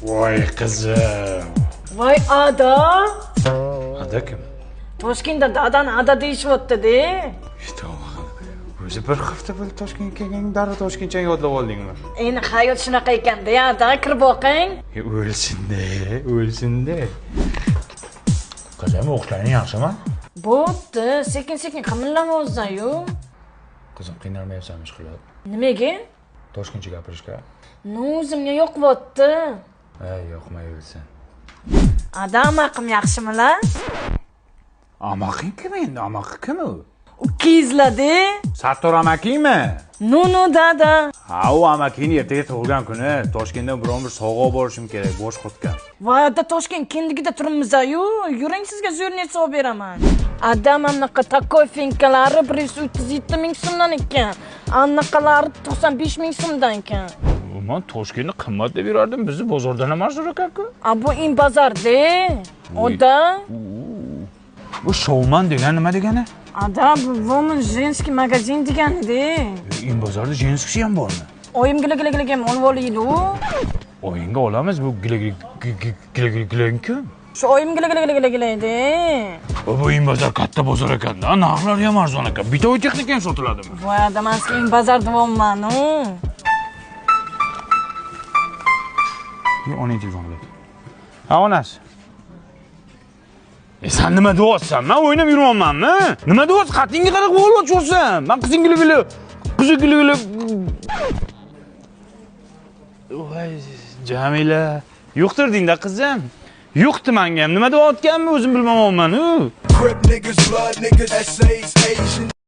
Voy qizim. Voy Ada. Ada kim? Toshkentda dadani Ada deyishyapti-da. O'zi bir hafta bo'ldi Toshkentga kelgan, darrov Toshkentcha yodlab oldingmi? Endi hayot shunaqa ekan-da, Ada, kirib boqing. O'lsin-da. Qizim, o'qishlaring yaxshimi? Bo'pti, sekin-sekin qimillama o'zsan-yu. Qizim, qiynalmayapsanmi qilib? Nimaga? Toshkentcha gapirishga? O'zimga yoqyapti. Yoqmay o'lsin. Ada, amaqim yaxshimilar? Amaqing kim endi? Amaqi kim u? Ukizlar-da. Sattor amakingmi? No, dada. Ha, u amakini ertaga tug'ilgan kuni Toshkentdan biron bir sovg'a borishim kerak, bosh qotgan. Voy, Ada, Toshkent kindigida turibmiz-yu. Yuring, sizga zo'rniyat solib beraman. Ada, manaqa takoy finkalari 137 ming so'mdan ekan. Anaqalari 95 ming so'mdan ekan. Men Toshkentni qimmat deb yurardim, bizni bozordan emas ekan-ku. Bu in bozorda. Oda. Bu showman degan nima degani? Ada, bu woman женский magazin degani-da. In bozorda jenskisi ham bormi? Oyim gila ham olib olaydi-ku. Oyinga olamiz, bu gila kim? Shu oyim gila-gila-gila-gila-gila-da. Bu in bozor katta bozor ekan-da, narxlari ham arzon ekan. Bitoy texnika ham sotiladimi? Voy, Ada, men in bozor deyapman-ku. Oning telefoniga. Ha, onasi. Sen nima deyapsan? Men o'ynab yurmayapmanmi? Nima deyapsan? Qatingga qarab qo'lga cho'rsan. Men qizingili. Voy, Jamila. Yo'qtirding-da qizim. Yo'qdi menga ham. Nima deyotganimni o'zim bilmayapman-ku.